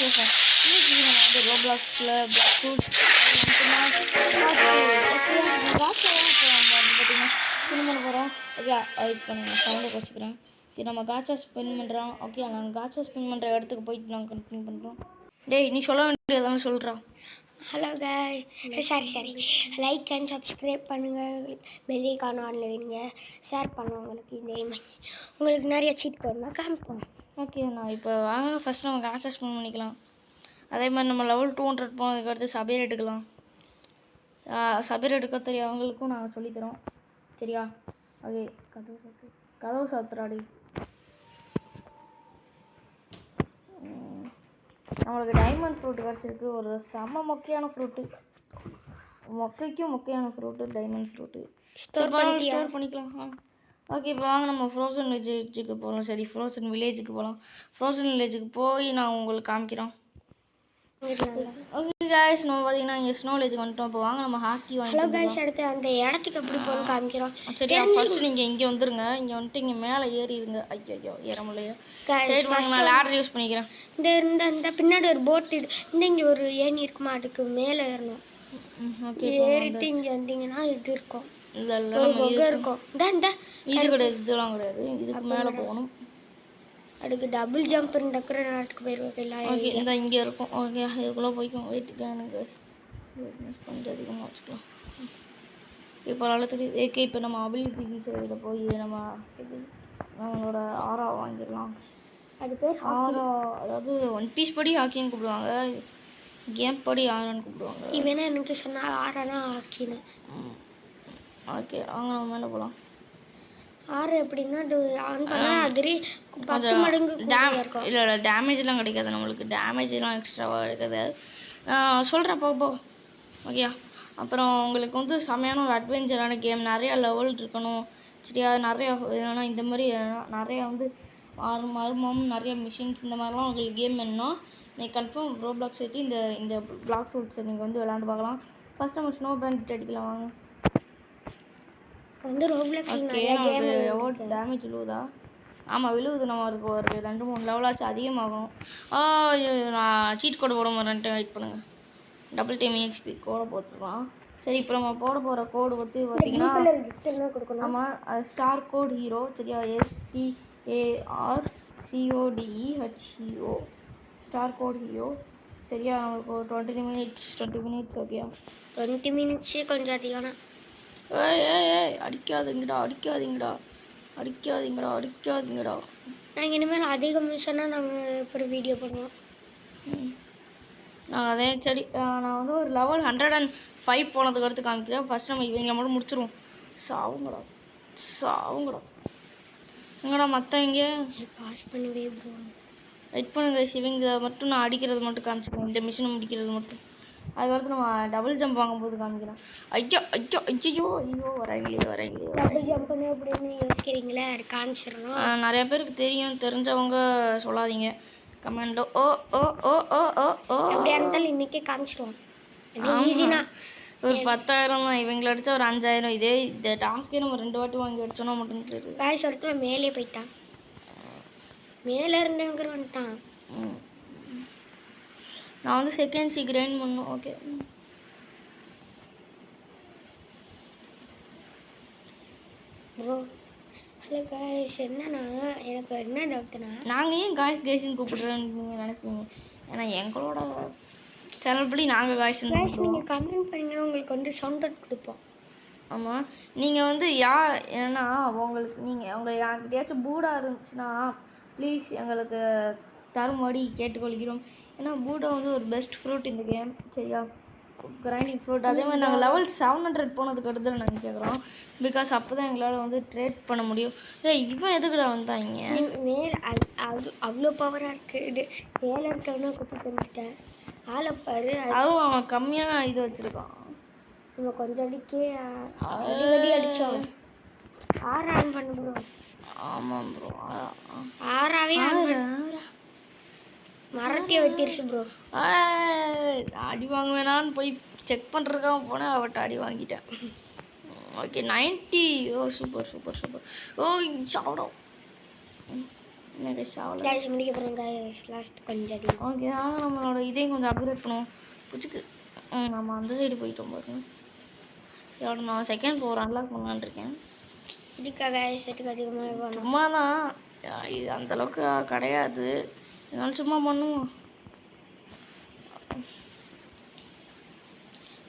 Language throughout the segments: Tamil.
பேசுகிறேன். இன்னைக்கு நம்ம வந்து ரோப்ளாக்ஸில் பிளாக் ஃப்ரூட்ஸ் ஓகே காய்ச்சலாம். இப்போ நம்ம வந்து பார்த்திங்கன்னா ஸ்பின் பண்ண போகிறோம். ஓகே இது பண்ணுங்க, சவுண்டை குறைச்சிக்கிறேன். ஓகே நம்ம காய்ச்சா ஸ்பின் பண்ணுறோம். ஓகே நாங்கள் காய்ச்சா ஸ்பின் பண்ணுற இடத்துக்கு போயிட்டு நாங்கள் கண்டினியூ பண்ணுறோம். டேய் நீ சொல்ல வேண்டியதானே சொல்கிறோம். Hello sorry like and subscribe பண்ணுங்கள், பெல் ஐகான் ஆனில் வைங்க, ஷேர் பண்ணுவங்களுக்கு உங்களுக்கு நிறைய சீட் போடணும் காமிப்போம். ஓகே நான் இப்போ வாங்க ஃபஸ்ட் நம்ம காய்ச்சா ஸ்பின் பண்ணிக்கலாம். அதே மாதிரி நம்ம லெவல் 200 போனதுக்கு அடுத்து சபையர் எடுக்கலாம். சபையர் எடுக்க தெரியவங்களுக்கும் நாங்கள் சொல்லித்தரோம், சரியா? ஓகே கதவு சாத்துறாடி. நம்மளுக்கு டைமண்ட் ஃப்ரூட் கிடச்சிருக்கு. ஒரு செம்ம மொக்கையான ஃப்ரூட்டு, மொக்கையான ஃப்ரூட்டு டைமண்ட் ஃப்ரூட்டு. ஸ்டோர் பண்ணிக்கலாம். ஓகே இப்போ வாங்க நம்ம ஃப்ரோசன் வில்லேஜுக்கு போகலாம். சரி ஃப்ரோசன் வில்லேஜுக்கு போகலாம். ஃப்ரோசன் வில்லேஜுக்கு போய் நான் உங்களுக்கு காமிக்கிறோம். ஓகே गाइस நம்ம பார்த்தீங்கன்னா இங்கே ஸ்னோ வில்லேஜுக்கு வந்துட்டோம். இப்போ வாங்க நம்ம ஹாக்கி வாங்கி. ஹலோ गाइस அடுத்து அந்த இடத்துக்கு எப்படி போகணும்னு காமிக்கிறோம். சரி ஃபர்ஸ்ட் நீங்கள் இங்கே வந்துருங்க. இங்கே வந்துட்டு இங்கே மேலே ஏறிடுங்க. ஐயோ ஏற முடியலையா? நான் லேடர் யூஸ் பண்ணிக்கிறேன். இந்த பின்னாடி ஒரு போட் இங்கே ஒரு ஏணி இருக்குமா, அதுக்கு மேலே ஏறணும். ஓகே ஏறிட்டு இங்கே வந்தீங்கன்னா இது இருக்கும், இல்லை ஒரு குகை இருக்கும். இது கிடையாது, இதெல்லாம் கிடையாது. இதுக்கு மேலே போகணும். அதுக்கு டபுள் ஜம்ப் இருந்தக்கிற நேரத்துக்கு போயிடுவாங்க எல்லாம். ஓகே இந்த இங்கே இருக்கும். ஓகே இதுக்குள்ளே போய்க்கும். வெயிட்டுக்கு எனக்கு கொஞ்சம் அதிகமாக வச்சுக்கலாம். இப்போ நல்லா தெரியுது. ஓகே இப்போ நம்ம அபிலிட்டி இதை போய் நம்மளோட ஆரா வாங்கிடலாம். அது பேர் ஆரா, அதாவது ஒன் பீஸ் படி ஹாக்கின்னு கூப்பிடுவாங்க, கேம் படி ஆரான்னு கூப்பிடுவாங்க. இவனா எனக்கு சொன்னால் ஆரானா ஹாக்கின்னு. ஓகே வாங்க நம்ம மேலே போகலாம். ஆறு எப்படின்னா அது ஆன் பண்ணால் அது 10 மடங்கு இருக்கும். இல்லை டேமேஜ்லாம் கிடைக்காது நம்மளுக்கு. டேமேஜ்லாம் எக்ஸ்ட்ராவாக கிடைக்காது. சொல்கிறேன் போ. ஓகேயா? அப்புறம் உங்களுக்கு வந்து செமையான ஒரு அட்வென்ச்சரான கேம். நிறையா லெவல் இருக்கணும், சரியா? நிறையா என்னென்னா இந்த மாதிரி நிறையா வந்து மர்மம், நிறைய மிஷின்ஸ், இந்த மாதிரிலாம் உங்களுக்கு கேம் வேணும்னா நீங்கள் கன்ஃபார்ம் ரோப்ளாக்ஸ் ஏற்றி இந்த பிளாக் ஃப்ரூட்ஸை நீங்கள் வந்து விளாண்டு பார்க்கலாம். ஃபஸ்ட் நம்ம ஸ்னோ பேண்ட் அடிக்கலாம் வாங்க. வந்து ரோப்ளாக்ஸ் எவ்வளோ டேமேஜ் விழுவுதா? ஆமாம் விழுவுது. நம்ம அதுக்கு ஒரு 2-3 லெவலாச்சும் அதிகமாகும். நான் சீட் கோடு போட மாட்டேன்ட்டு வெயிட் பண்ணுங்கள். டபுள் டைம் எக்ஸ்பி கோடை போட்டுருக்கலாம். சரி இப்போ நம்ம போட போகிற கோடு வந்து பார்த்தீங்கன்னா ஆமாம் ஸ்டார் கோட் ஹீரோ, சரியா? STARCODEHEO ஸ்டார் கோட் ஹீரோ, சரியா? நம்மளுக்கு ஒரு 20 மினிட்ஸ் ஓகேயா? 20 மினிட்ஸே கொஞ்சம் அதிகம். அடிக்காதீங்கடா. நாங்கள் இனிமேல் அதிகம் சொன்னால் நாங்கள் அப்புறம் வீடியோ பண்ணுவோம். அதே சரி நான் வந்து ஒரு லெவல் 105 போனதுக்கு அடுத்து காமிக்கிறேன். ஃபஸ்ட் நம்ம இவங்களை மட்டும் முடிச்சிருவோம். சாவுங்கடா எங்கடா மற்றவங்க பாஸ் பண்ணுவே ப்ரோ. வெயிட் பண்ணுங்க. இவங்க மட்டும் நான் அடிக்கிறது மட்டும் காமிச்சிக்கிறேன், இந்த மிஷினை முடிக்கிறது மட்டும். அதுக்கடுத்து நம்ம டபுள் ஜம்ப் வாங்கும்போது காமிக்கிறேன். ஐயோ வராங்களே. டபுள் ஜம்ப்னு அப்படின்னு யோசிக்கிறீங்களே, அது காமிச்சிடணும். நிறைய பேருக்கு தெரிஞ்சவங்க சொல்லாதீங்க கமெண்டோ. எப்படியா இருந்தாலும் இன்னைக்கே காமிச்சிடுவோம். ஒரு 10,000 தான். இவங்களை அடித்தா ஒரு 5,000. இந்த டாஸ்க்கே நம்ம 2 வாட்டி வாங்கி அடிச்சோன்னா மட்டும் தெரியுது. காய்ஸ் ஒருத்தன் மேலே போயிட்டான், மேலே இருந்தவங்க வந்துட்டான். நான் வந்து செகண்ட்ஸி கிரைண்ட் பண்ணணும். Okay bro. ஹலோ காய்ஸ், என்னன்னா எனக்கு என்ன டவுட்னா, நாங்கள் ஏன் காய்ஸ்ன்னு கூப்பிடுறோன்னு நீங்கள் நினைப்பீங்க. ஏன்னா எங்களோட சேனல் படி நாங்கள் காய்ஸ்ன்னு நீங்கள் கமெண்ட் பண்ணிங்கன்னா உங்களுக்கு வந்து சவுண்ட் கொடுப்போம். ஆமாம் நீங்கள் வந்து என்னென்னா உங்களை யார்கிட்டயாச்சும் பூடா இருந்துச்சுன்னா ப்ளீஸ் எங்களுக்கு தரும்படி கேட்டுக்கொள்கிறோம். ஏன்னா பூடா வந்து ஒரு பெஸ்ட் ஃப்ரூட் இந்த கேம், சரியா? Grinding fruit. அதே மாதிரி நாங்கள் லெவல் 700 போனதுக்கு அடுத்து நாங்கள் கேட்குறோம். பிகாஸ் அப்போ தான் எங்களால் வந்து ட்ரேட் பண்ண முடியும். இவன் எதுக்குடா வந்தாங்க? அவ்வளோ பவராக இருக்குது. மேலே இருக்கவனா குப்பை பண்ணிட்டேன். ஆளை பாரு. அதுவும் அவன் கம்மியாக இது வச்சுருக்கான். நம்ம கொஞ்சம் அடிக்கே அடித்தோம். ஆன் பண்ண ப்ரோ. ஆமாம் ப்ரோ, ஆறாவே மரத்தையே வெட்டிருச்சு ப்ரோ. அடி வாங்க வேணான்னு போய் செக் பண்ணுறதுக்காக போனேன், அவட்ட அடி வாங்கிட்டேன். ஓகே 90. சூப்பர். சாப்பிடும். என்ன கைஸ் ஆகலை. கைஸ் முடிக்க போகிறோம் கைஸ். லாஸ்ட் கொஞ்சம் அடி. ஓகே நாங்கள் நம்மளோட இதையும் கொஞ்சம் அப்கிரேட் பண்ணுவோம். புச்சுக்கு நம்ம அந்த சைடு போயிட்டோம் பாருங்க. இதோட நான் செகண்ட் போர் அன்லாக் பண்ணலான்னு இருக்கேன். இதுக்காக செட்டுக்கு அதிகமாக வேணும். சும்மா தான், இது அந்தளவுக்கு கிடையாது, இதனால சும்மா பண்ணுவோம்.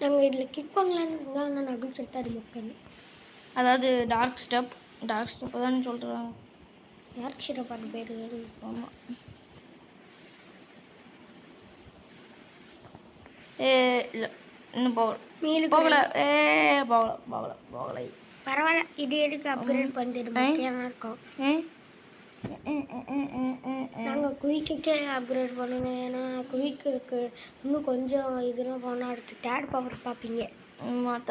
நாங்கள் இதில் கிக் வாங்கலான்னு இருந்தால் ஆனால் நகுல் செட்டு அது மக்கள். அதாவது டார்க் ஸ்டெப் தானே சொல்கிறாங்க. டார்க் ஸ்டெப் அது பேர். ஆமாம். இல்லை இன்னும் போகலை. போகலை. பரவாயில்ல, இது எதுக்கு அப்கிரேட் பண்ணிட்டு முக்கியமாக இருக்கும். நாங்கள் குயிக்குக்கே அப்கிரேட் பண்ணணும். ஏன்னா குயிக் இருக்கு இன்னும் கொஞ்சம் இதெல்லாம் போனால் அடுத்து தேர்ட் பவர் பார்ப்பீங்க.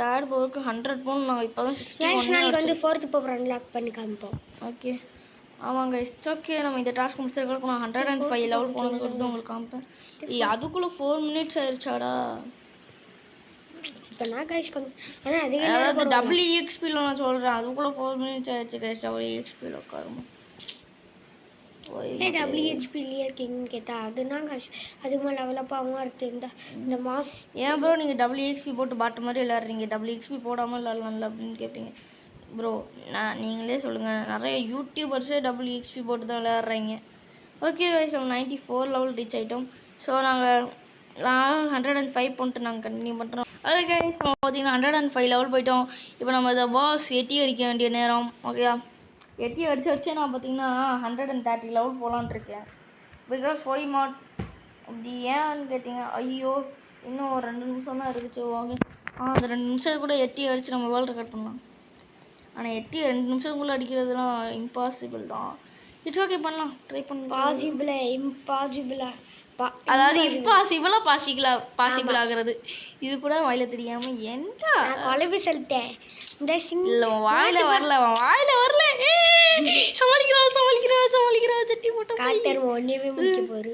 தேர்ட் பவருக்கு 100 போகணும். நாங்கள் இப்போ தான் 61 நாளைக்கு வந்து 4th பவர் அன்லாக் பண்ணி காமிப்போம். ஓகே ஆமாங்க இட்ஸ் ஓகே. நம்ம இந்த டாஸ்க் முடிச்சதுக்கு நான் 105 லெவல் போனதுக்கு வந்து உங்களுக்கு காமிப்பேன். அதுக்குள்ளே 4 மினிட்ஸ் ஆயிடுச்சாடா. இப்போ நான் கைஸ் கொஞ்சம் ஆனால் அதிகம் அதாவது WEXPயில் நான் சொல்கிறேன். அதுக்குள்ளே 4 மினிட்ஸ் ஆயிடுச்சு கைஸ். WEXPயில் உட்காருமா WHPலேயே இருக்கீங்கன்னு கேட்டால் அதுனா கைஸ் அதுமா லெவலப்பாகவும் இருந்தால் இந்த மாஸ். ஏன் ப்ரோ நீங்கள் WEXP போட்டு பாட்டு மாதிரி விளையாடுறீங்க, WEXP போடாமல் விளாட்லாம்ல அப்படின்னு கேட்பீங்க. ப்ரோ நீங்களே சொல்லுங்கள், நிறைய யூடியூபர்ஸே WEXP போட்டு தான் விளையாடுறீங்க. ஓகே கைஸ் நம்ம 94 லெவல் ரீச் ஆகிட்டோம். ஸோ நான் 105 போட்டு நாங்கள் கண்டினியூ பண்ணுறோம். ஓகே கைஸ் நம்ம பார்த்தீங்கன்னா 105 லெவல் போயிட்டோம். இப்போ நம்ம இதை பாஸ் எட்டி அடிக்க வேண்டிய நேரம். ஓகேயா, எட்டி அடிச்சு நான் பார்த்தீங்கன்னா 130 லெவல் போகலான் இருக்கேன். பிகாஸ் ஒய் மாட் அப்படி ஏன்னு கேட்டிங்க. ஐயோ இன்னும் ஒரு 2 நிமிஷம் தான் இருக்குச்சு. ஓகே அந்த 2 நிமிஷம் கூட எட்டி அடித்து நம்ம வேர்ல்ட் ரெக்கார்ட் பண்ணலாம். ஆனால் எட்டி 2 நிமிஷத்துக்குள்ளே அடிக்கிறதுலாம் இம்பாசிபிள் தான். இட்ஸ் ஓகே பண்ணலாம், ட்ரை பண்ணலாம். இம்பாசிபிளா அதாவது இம்பாசிபிளாக பாசிபிள் ஆகிறது இது கூட வாயில தெரியாமல் என்ன குழம்பு சொல்லிட்டேன். இந்த இல்லை வாயில வரல சமாளிக்கிறா சட்டி போட்டு காத்தர் ஒன்றே முடிக்க போரு.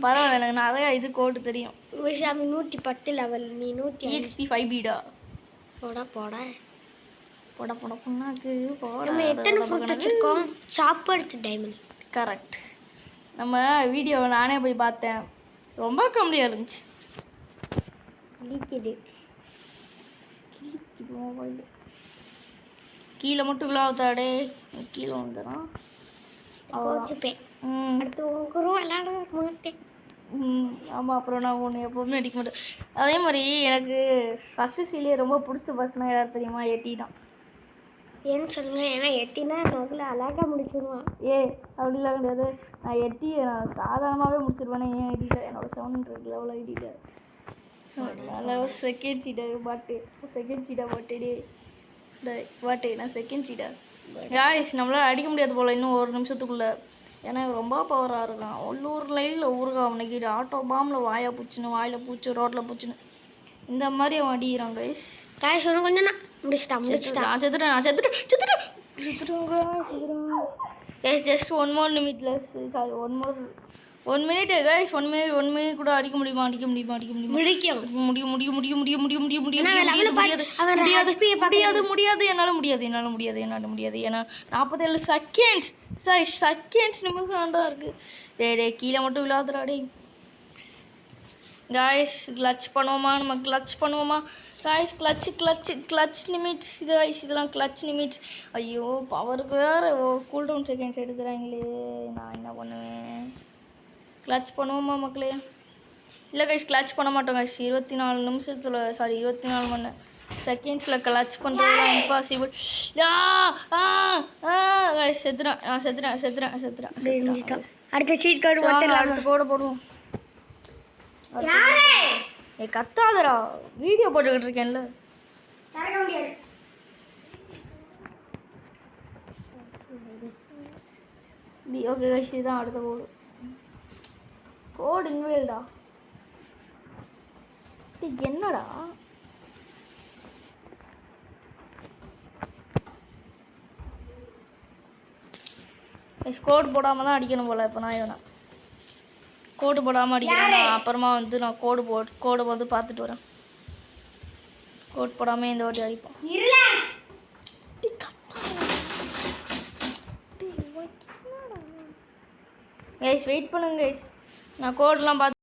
பரவாயில்ல, எனக்கு நிறையா இது கோடு தெரியும். விஷாமி 110 லெவல், நீ 100 EXP 5Bடா. போட புண்ணாக்கு போட. நம்ம எத்தனை ஃப்ரூட் வச்சுருக்கோம்? சாப்பாடு டைமண்ட். கரெக்ட். நம்ம வீடியோவை நானே போய் பார்த்தேன், ரொம்ப கம்மியாக இருந்துச்சு. கீழே மட்டும் விழாவத்தாடே, கீழே வந்துடும். அடுத்து விளாட மாட்டேன். ஆமாம், அப்புறம் நான் ஒன்று எப்போவுமே அடிக்க மாட்டேன். அதே மாதிரி எனக்கு ஃபஸ்ட்டு சீலே ரொம்ப பிடிச்ச பர்சனாக யார் தெரியுமா? எட்டி தான். ஏன்னு சொல்லுங்கள், ஏன்னா எட்டினா நகுல அழகாக முடிச்சிடுவான். அப்படிலாம் கிடையாது, நான் எட்டியை நான் சாதாரணமாகவே முடிச்சிடுவேனே. ஏன் ஐடியில் என்னோட 700 லெவல் ஐடியில் அதனால் செகண்ட் சீடர் பாட்டு நான் செகண்ட் சீடர். காய்ஸ் நம்மளால் அடிக்க முடியாது போல் இன்னும் ஒரு நிமிஷத்துக்குள்ளே. ஏன்னா ரொம்ப பவராக இருக்கான். உள்ளூர் லைனில் ஊருகா அவனுக்கு ஆட்டோ பாம்பில் வாயில் பூச்சு ரோட்டில் பூச்சுன்னு இந்த மாதிரி அவன் அடிக்கிறான். கைஸ் ஒன்று கொஞ்சம் முடிச்சிட்டான். Just 1 more minute less. Sorry 1 minute guys. 1 minute கூட அடிக்க முடியுமா? முடியாது. என்னால் முடியாது. ஏன்னா 47 செகண்ட்ஸ் நிமிஷம் தான் இருக்குது. டே கீழே மட்டும் விழாதுடா டே. காய்ஸ் கிளச் பண்ணுவோமா? காய்ஸ் கிளச் நிமிட்ஸ் இது காய்ஸ். இதெல்லாம் கிளச் நிமிட்ஸ். ஐயோ பவருக்கு வேறு கூல்டவுன் செகண்ட்ஸ் எடுக்கிறாங்களே, நான் என்ன பண்ணுவேன்? கிளச் பண்ணுவோமா மக்களே? இல்லை கைஸ் கிளச் பண்ண மாட்டோம் கைஸ். 24 மணி செகண்ட்ஸில் கிளச் பண்ணுறதுலாம் இம்பாசிபிள். கைஸ் செத்துறேன். அடுத்த சீட் அடுத்த கோடு போடுவோம். கத்தாதரா, வீடியோ போட்டுக்கிட்டு இருக்கேன்ல. ஓகே கைஸ் இதுதான் அடுத்த கோடு இன்வேல்டா. என்னடா கோடு போடாமல் தான் அடிக்கணும் போல். இப்போ நான் கோடு போடாமல் அடிக்கிறேன். அப்புறமா வந்து நான் கோடு வந்து பார்த்துட்டு வரேன். கோட் போடாமல் இந்த வாட்டி அடிப்போம். கைஸ் வெயிட் பண்ணுங்க கைஸ், நான் கோட்லாம் பார்த்து